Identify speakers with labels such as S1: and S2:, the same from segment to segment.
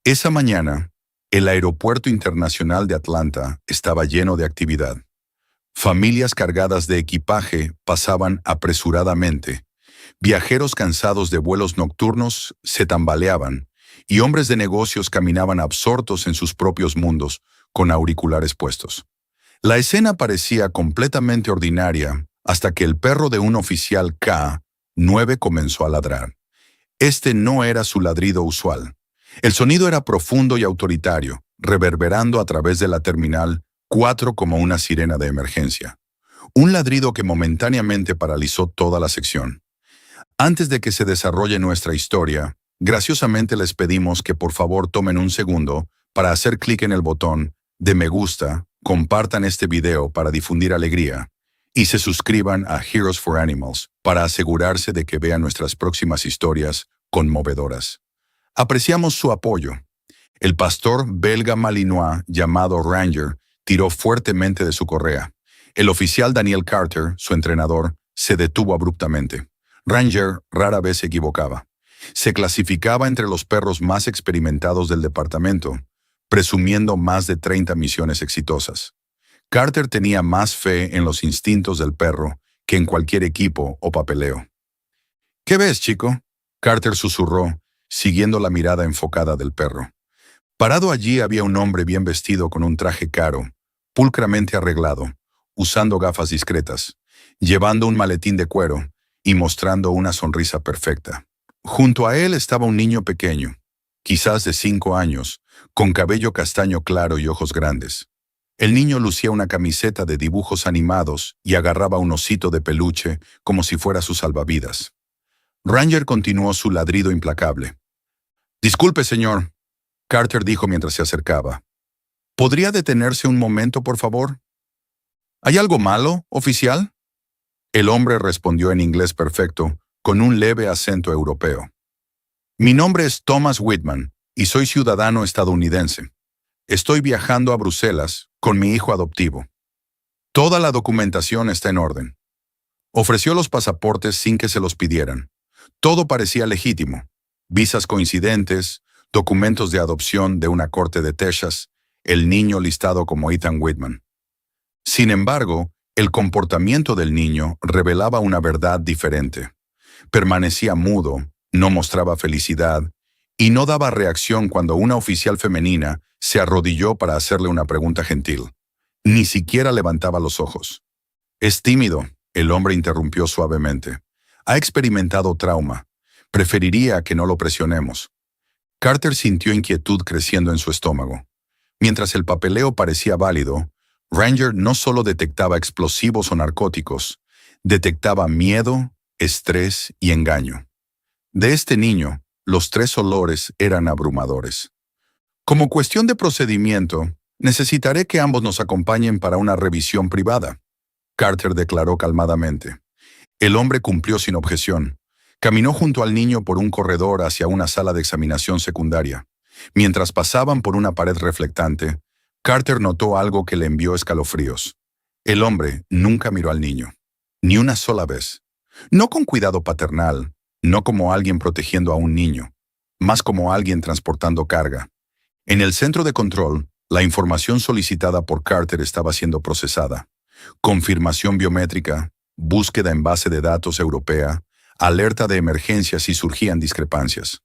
S1: Esa mañana, el Aeropuerto Internacional de Atlanta estaba lleno de actividad. Familias cargadas de equipaje pasaban apresuradamente. Viajeros cansados de vuelos nocturnos se tambaleaban y hombres de negocios caminaban absortos en sus propios mundos, con auriculares puestos. La escena parecía completamente ordinaria hasta que el perro de un oficial K-9 comenzó a ladrar. Este no era su ladrido usual. El sonido era profundo y autoritario, reverberando a través de la terminal 4 como una sirena de emergencia. Un ladrido que momentáneamente paralizó toda la sección. Antes de que se desarrolle nuestra historia, graciosamente les pedimos que por favor tomen un segundo para hacer clic en el botón de me gusta, compartan este video para difundir alegría y se suscriban a Heroes for Animals para asegurarse de que vean nuestras próximas historias conmovedoras. Apreciamos su apoyo. El pastor belga malinois llamado Ranger tiró fuertemente de su correa. El oficial Daniel Carter, su entrenador, se detuvo abruptamente. Ranger rara vez se equivocaba. Se clasificaba entre los perros más experimentados del departamento, presumiendo más de 30 misiones exitosas. Carter tenía más fe en los instintos del perro que en cualquier equipo o papeleo. ¿Qué ves, chico?, Carter susurró, siguiendo la mirada enfocada del perro. Parado allí había un hombre bien vestido con un traje caro, pulcramente arreglado, usando gafas discretas, llevando un maletín de cuero y mostrando una sonrisa perfecta. Junto a él estaba un niño pequeño, quizás de 5 años, con cabello castaño claro y ojos grandes. El niño lucía una camiseta de dibujos animados y agarraba un osito de peluche como si fuera su salvavidas. Ranger continuó su ladrido implacable. «Disculpe, señor», Carter dijo mientras se acercaba. «¿Podría detenerse un momento, por favor?» «¿Hay algo malo, oficial?» El hombre respondió en inglés perfecto, con un leve acento europeo. «Mi nombre es Thomas Whitman y soy ciudadano estadounidense. Estoy viajando a Bruselas con mi hijo adoptivo. Toda la documentación está en orden». Ofreció los pasaportes sin que se los pidieran. Todo parecía legítimo. Visas coincidentes, documentos de adopción de una corte de Texas, el niño listado como Ethan Whitman. Sin embargo, el comportamiento del niño revelaba una verdad diferente. Permanecía mudo, no mostraba felicidad y no daba reacción cuando una oficial femenina se arrodilló para hacerle una pregunta gentil. Ni siquiera levantaba los ojos. «Es tímido», el hombre interrumpió suavemente. «Ha experimentado trauma. Preferiría que no lo presionemos». Carter sintió inquietud creciendo en su estómago. Mientras el papeleo parecía válido, Ranger no solo detectaba explosivos o narcóticos, detectaba miedo, estrés y engaño. De este niño, los 3 olores eran abrumadores. «Como cuestión de procedimiento, necesitaré que ambos nos acompañen para una revisión privada», Carter declaró calmadamente. El hombre cumplió sin objeción. Caminó junto al niño por un corredor hacia una sala de examinación secundaria. Mientras pasaban por una pared reflectante, Carter notó algo que le envió escalofríos. El hombre nunca miró al niño. Ni una sola vez. No con cuidado paternal, no como alguien protegiendo a un niño, más como alguien transportando carga. En el centro de control, la información solicitada por Carter estaba siendo procesada. Confirmación biométrica, búsqueda en base de datos europea, alerta de emergencia si surgían discrepancias.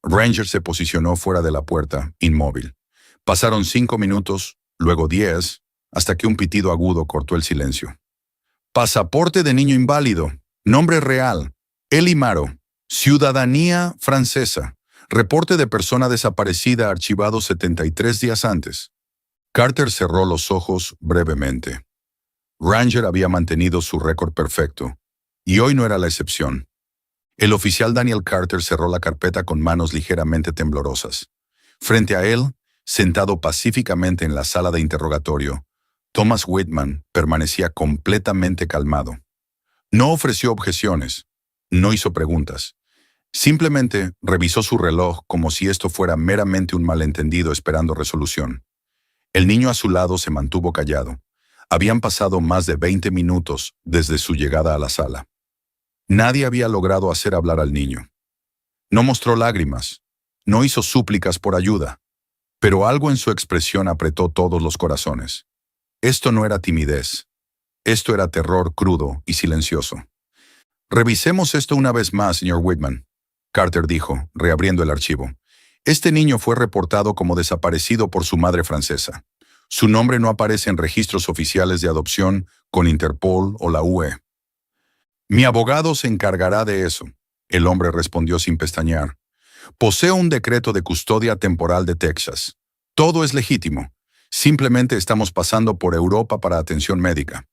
S1: Ranger se posicionó fuera de la puerta, inmóvil. Pasaron 5 minutos, luego 10, hasta que un pitido agudo cortó el silencio. «Pasaporte de niño inválido. Nombre real. Eli Maro. Ciudadanía francesa. Reporte de persona desaparecida archivado 73 días antes». Carter cerró los ojos brevemente. Ranger había mantenido su récord perfecto, y hoy no era la excepción. El oficial Daniel Carter cerró la carpeta con manos ligeramente temblorosas. Frente a él, sentado pacíficamente en la sala de interrogatorio, Thomas Whitman permanecía completamente calmado. No ofreció objeciones, no hizo preguntas. Simplemente revisó su reloj como si esto fuera meramente un malentendido esperando resolución. El niño a su lado se mantuvo callado. Habían pasado más de 20 minutos desde su llegada a la sala. Nadie había logrado hacer hablar al niño. No mostró lágrimas, No hizo súplicas por ayuda, pero algo en su expresión apretó todos los corazones. Esto no era timidez. Esto era terror crudo y silencioso. Revisemos esto una vez más, señor Whitman, Carter dijo, reabriendo el archivo. Este niño fue reportado como desaparecido por su madre francesa. Su nombre no aparece en registros oficiales de adopción con Interpol o la UE. Mi abogado se encargará de eso, el hombre respondió sin pestañear. Poseo un decreto de custodia temporal de Texas. Todo es legítimo. Simplemente estamos pasando por Europa para atención médica.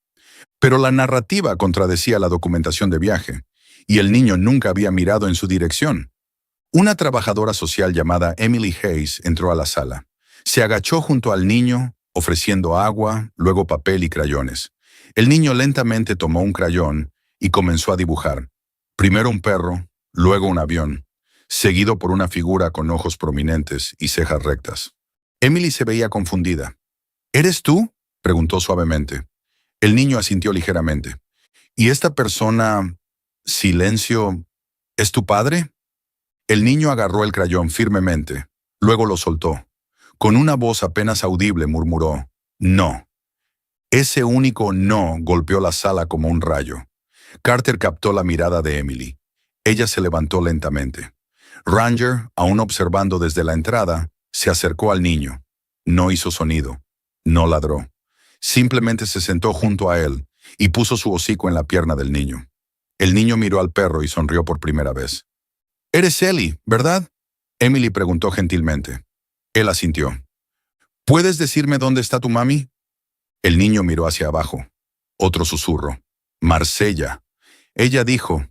S1: Pero la narrativa contradecía la documentación de viaje, y el niño nunca había mirado en su dirección. Una trabajadora social llamada Emily Hayes entró a la sala. Se agachó junto al niño, ofreciendo agua, luego papel y crayones. El niño lentamente tomó un crayón y comenzó a dibujar. Primero un perro, luego un avión, seguido por una figura con ojos prominentes y cejas rectas. Emily se veía confundida. ¿Eres tú?, preguntó suavemente. El niño asintió ligeramente. ¿Y esta persona, silencio, es tu padre? El niño agarró el crayón firmemente, luego lo soltó. Con una voz apenas audible murmuró, «No». Ese único «no» golpeó la sala como un rayo. Carter captó la mirada de Emily. Ella se levantó lentamente. Ranger, aún observando desde la entrada, se acercó al niño. No hizo sonido. No ladró. Simplemente se sentó junto a él y puso su hocico en la pierna del niño. El niño miró al perro y sonrió por primera vez. «Eres Ellie, ¿verdad?», Emily preguntó gentilmente. Él asintió. «¿Puedes decirme dónde está tu mami?». El niño miró hacia abajo. Otro susurro. «Marsella». Ella dijo,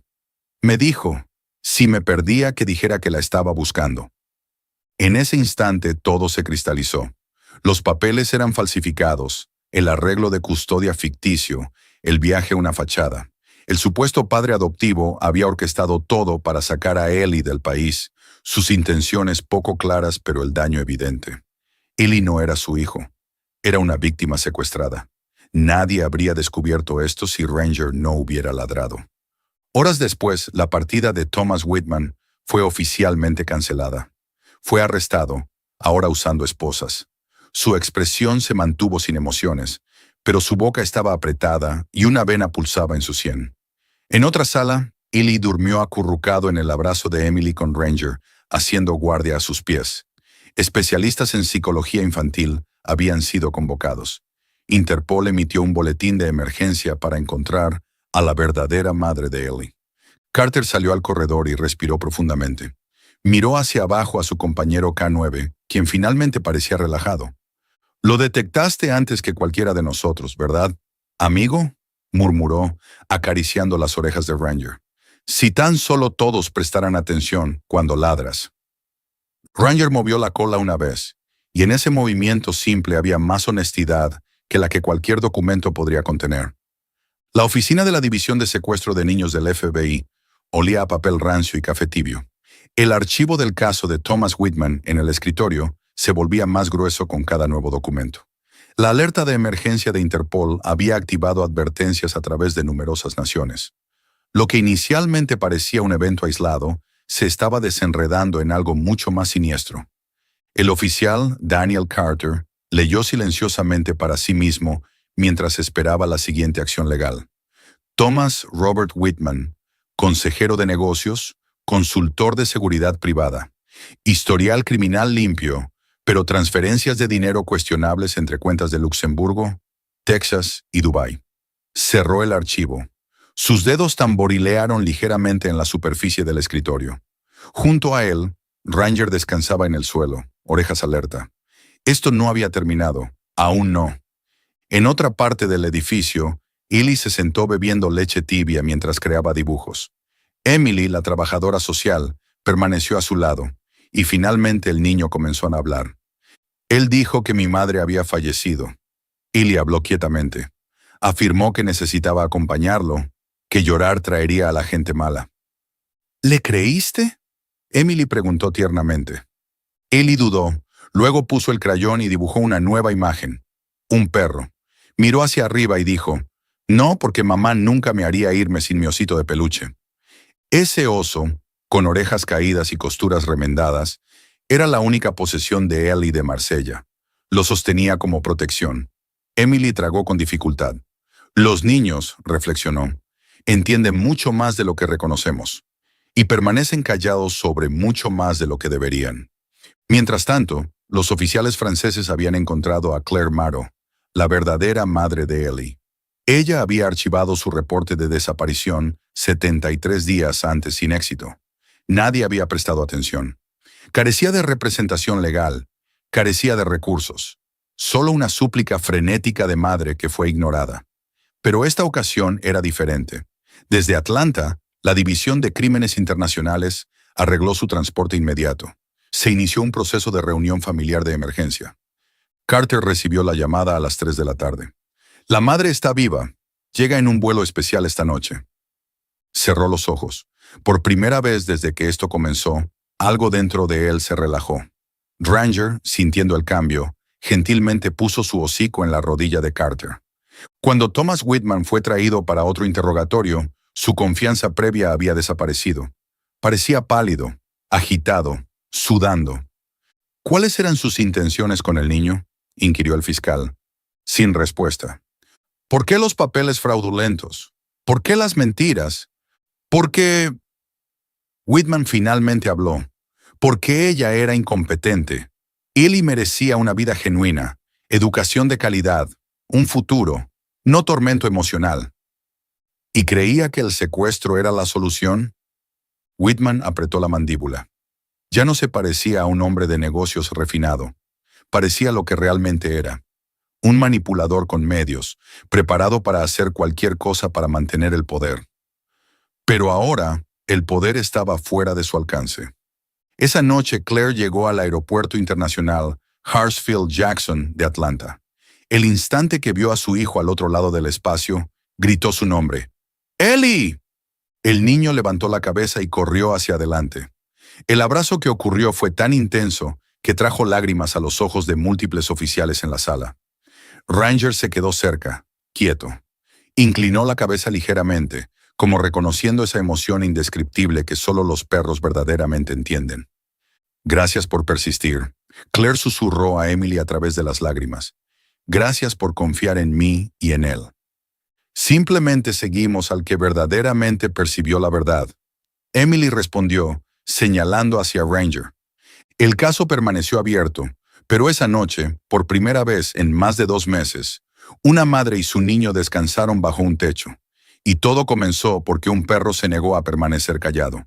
S1: me dijo, si me perdía que dijera que la estaba buscando. En ese instante todo se cristalizó. Los papeles eran falsificados, el arreglo de custodia ficticio, el viaje una fachada. El supuesto padre adoptivo había orquestado todo para sacar a Ellie del país, sus intenciones poco claras pero el daño evidente. Ellie no era su hijo, era una víctima secuestrada. Nadie habría descubierto esto si Ranger no hubiera ladrado. Horas después, la partida de Thomas Whitman fue oficialmente cancelada. Fue arrestado, ahora usando esposas. Su expresión se mantuvo sin emociones, pero su boca estaba apretada y una vena pulsaba en su sien. En otra sala, Ellie durmió acurrucado en el abrazo de Emily con Ranger, haciendo guardia a sus pies. Especialistas en psicología infantil habían sido convocados. Interpol emitió un boletín de emergencia para encontrar a la verdadera madre de Ellie. Carter salió al corredor y respiró profundamente. Miró hacia abajo a su compañero K9, quien finalmente parecía relajado. «Lo detectaste antes que cualquiera de nosotros, ¿verdad, amigo?», murmuró, acariciando las orejas de Ranger. «Si tan solo todos prestaran atención cuando ladras». Ranger movió la cola una vez, y en ese movimiento simple había más honestidad que la que cualquier documento podría contener. La oficina de la División de Secuestro de Niños del FBI olía a papel rancio y café tibio. El archivo del caso de Thomas Whitman en el escritorio se volvía más grueso con cada nuevo documento. La alerta de emergencia de Interpol había activado advertencias a través de numerosas naciones. Lo que inicialmente parecía un evento aislado se estaba desenredando en algo mucho más siniestro. El oficial, Daniel Carter, leyó silenciosamente para sí mismo mientras esperaba la siguiente acción legal. Thomas Robert Whitman, consejero de negocios, consultor de seguridad privada, historial criminal limpio, pero transferencias de dinero cuestionables entre cuentas de Luxemburgo, Texas y Dubái. Cerró el archivo. Sus dedos tamborilearon ligeramente en la superficie del escritorio. Junto a él, Ranger descansaba en el suelo, orejas alerta. Esto no había terminado, aún no. En otra parte del edificio, Ellie se sentó bebiendo leche tibia mientras creaba dibujos. Emily, la trabajadora social, permaneció a su lado, y finalmente el niño comenzó a hablar. Él dijo que mi madre había fallecido. Ellie habló quietamente. Afirmó que necesitaba acompañarlo, que llorar traería a la gente mala. ¿Le creíste?, Emily preguntó tiernamente. Ellie dudó, luego puso el crayón y dibujó una nueva imagen. Un perro. Miró hacia arriba y dijo, «No, porque mamá nunca me haría irme sin mi osito de peluche». Ese oso, con orejas caídas y costuras remendadas, Era la única posesión de él y de Marsella. Lo sostenía como protección. Emily tragó con dificultad. Los niños, reflexionó, entienden mucho más de lo que reconocemos y permanecen callados sobre mucho más de lo que deberían. Mientras tanto, los oficiales franceses habían encontrado a Claire Marot, la verdadera madre de Ellie. Ella había archivado su reporte de desaparición 73 días antes sin éxito. Nadie había prestado atención. Carecía de representación legal, carecía de recursos. Solo una súplica frenética de madre que fue ignorada. Pero esta ocasión era diferente. Desde Atlanta, la División de Crímenes Internacionales arregló su transporte inmediato. Se inició un proceso de reunión familiar de emergencia. Carter recibió la llamada a las 3 de la tarde. La madre está viva. Llega en un vuelo especial esta noche. Cerró los ojos. Por primera vez desde que esto comenzó, algo dentro de él se relajó. Ranger, sintiendo el cambio, gentilmente puso su hocico en la rodilla de Carter. Cuando Thomas Whitman fue traído para otro interrogatorio, su confianza previa había desaparecido. Parecía pálido, agitado, sudando. ¿Cuáles eran sus intenciones con el niño?, inquirió el fiscal. Sin respuesta. ¿Por qué los papeles fraudulentos? ¿Por qué las mentiras? ¿Por qué? Whitman finalmente habló. Porque ella era incompetente. Ellie merecía una vida genuina, educación de calidad, un futuro, no tormento emocional. ¿Y creía que el secuestro era la solución? Whitman apretó la mandíbula. Ya no se parecía a un hombre de negocios refinado. Parecía lo que realmente era. Un manipulador con medios, preparado para hacer cualquier cosa para mantener el poder. Pero ahora, el poder estaba fuera de su alcance. Esa noche Claire llegó al aeropuerto internacional Hartsfield-Jackson de Atlanta. El instante que vio a su hijo al otro lado del espacio, gritó su nombre. ¡Ellie! El niño levantó la cabeza y corrió hacia adelante. El abrazo que ocurrió fue tan intenso que trajo lágrimas a los ojos de múltiples oficiales en la sala. Ranger se quedó cerca, quieto. Inclinó la cabeza ligeramente, como reconociendo esa emoción indescriptible que solo los perros verdaderamente entienden. Gracias por persistir. Claire susurró a Emily a través de las lágrimas. Gracias por confiar en mí y en él. Simplemente seguimos al que verdaderamente percibió la verdad. Emily respondió, señalando hacia Ranger. El caso permaneció abierto, pero esa noche, por primera vez en más de 2 meses, una madre y su niño descansaron bajo un techo. Y todo comenzó porque un perro se negó a permanecer callado.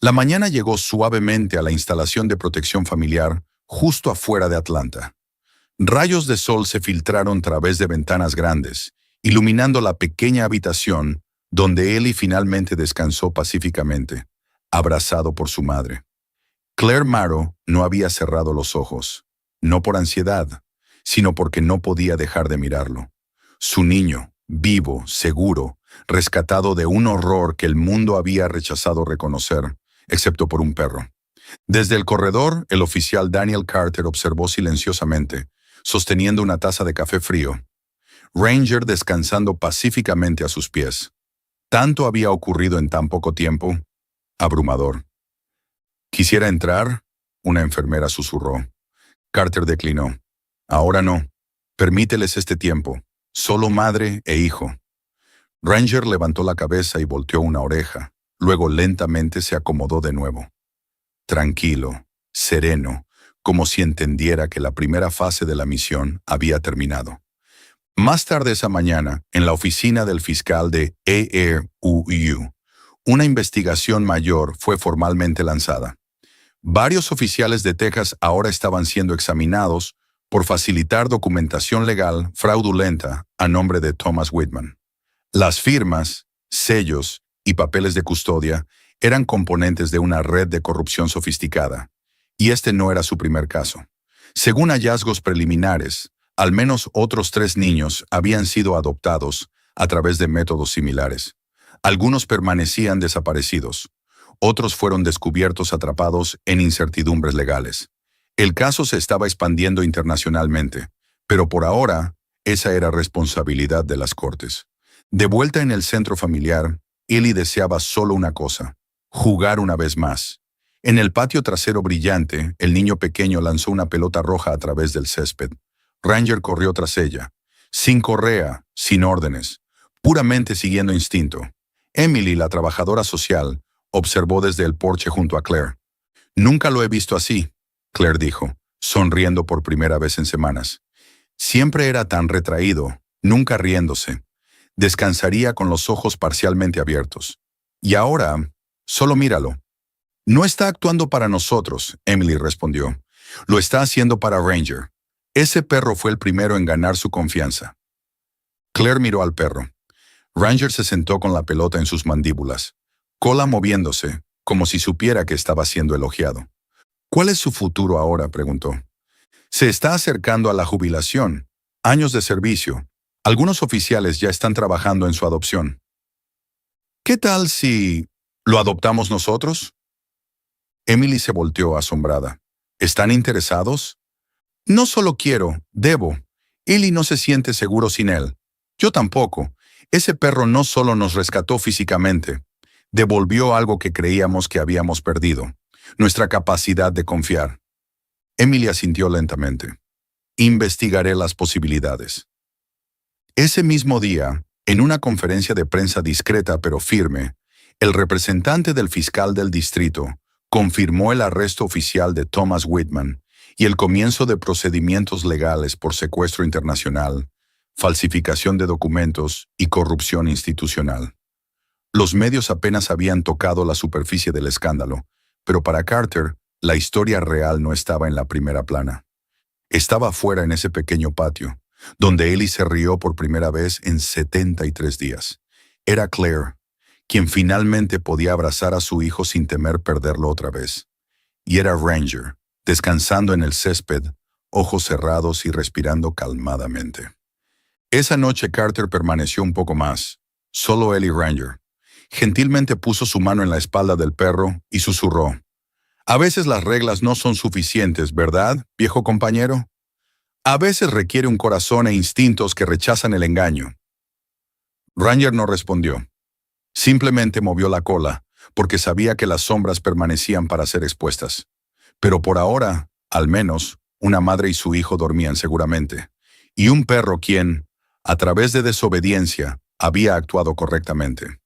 S1: La mañana llegó suavemente a la instalación de protección familiar justo afuera de Atlanta. Rayos de sol se filtraron a través de ventanas grandes, iluminando la pequeña habitación donde Ellie finalmente descansó pacíficamente, abrazado por su madre. Claire Marot no había cerrado los ojos, no por ansiedad, sino porque no podía dejar de mirarlo. Su niño, vivo, seguro, rescatado de un horror que el mundo había rechazado reconocer, excepto por un perro. Desde el corredor, el oficial Daniel Carter observó silenciosamente, sosteniendo una taza de café frío. Ranger descansando pacíficamente a sus pies. Tanto había ocurrido en tan poco tiempo. Abrumador. ¿Quisiera entrar?, una enfermera susurró. Carter declinó. Ahora no. Permíteles este tiempo. Solo madre e hijo. Ranger levantó la cabeza y volteó una oreja. Luego lentamente se acomodó de nuevo. Tranquilo, sereno, como si entendiera que la primera fase de la misión había terminado. Más tarde esa mañana, en la oficina del fiscal de ARUU, una investigación mayor fue formalmente lanzada. Varios oficiales de Texas ahora estaban siendo examinados por facilitar documentación legal fraudulenta a nombre de Thomas Whitman. Las firmas, sellos y papeles de custodia eran componentes de una red de corrupción sofisticada, y este no era su primer caso. Según hallazgos preliminares, al menos otros 3 niños habían sido adoptados a través de métodos similares. Algunos permanecían desaparecidos. Otros fueron descubiertos atrapados en incertidumbres legales. El caso se estaba expandiendo internacionalmente, pero por ahora, esa era responsabilidad de las cortes. De vuelta en el centro familiar, Ellie deseaba solo una cosa: jugar una vez más. En el patio trasero brillante, el niño pequeño lanzó una pelota roja a través del césped. Ranger corrió tras ella, sin correa, sin órdenes, puramente siguiendo instinto. Emily, la trabajadora social, observó desde el porche junto a Claire. «Nunca lo he visto así», Claire dijo, sonriendo por primera vez en semanas. Siempre era tan retraído, nunca riéndose. Descansaría con los ojos parcialmente abiertos. Y ahora, solo míralo. «No está actuando para nosotros», Emily respondió. «Lo está haciendo para Ranger. Ese perro fue el primero en ganar su confianza». Claire miró al perro. Ranger se sentó con la pelota en sus mandíbulas, cola moviéndose, como si supiera que estaba siendo elogiado. «¿Cuál es su futuro ahora?», preguntó. «Se está acercando a la jubilación. Años de servicio. Algunos oficiales ya están trabajando en su adopción». «¿Qué tal si lo adoptamos nosotros?». Emily se volteó asombrada. «¿Están interesados?». «No solo quiero, debo. Ellie no se siente seguro sin él. Yo tampoco. Ese perro no solo nos rescató físicamente, devolvió algo que creíamos que habíamos perdido, nuestra capacidad de confiar». Emily asintió lentamente. «Investigaré las posibilidades». Ese mismo día, en una conferencia de prensa discreta pero firme, el representante del fiscal del distrito confirmó el arresto oficial de Thomas Whitman y el comienzo de procedimientos legales por secuestro internacional, falsificación de documentos y corrupción institucional. Los medios apenas habían tocado la superficie del escándalo, pero para Carter, la historia real no estaba en la primera plana. Estaba afuera en ese pequeño patio, donde Ellie se rió por primera vez en 73 días. Era Claire, quien finalmente podía abrazar a su hijo sin temer perderlo otra vez. Y era Ranger, descansando en el césped, ojos cerrados y respirando calmadamente. Esa noche Carter permaneció un poco más, solo él y Ranger. Gentilmente puso su mano en la espalda del perro y susurró. «A veces las reglas no son suficientes, ¿verdad, viejo compañero? A veces requiere un corazón e instintos que rechazan el engaño». Ranger no respondió. Simplemente movió la cola, porque sabía que las sombras permanecían para ser expuestas. Pero por ahora, al menos, una madre y su hijo dormían seguramente. Y un perro quien, a través de desobediencia, había actuado correctamente.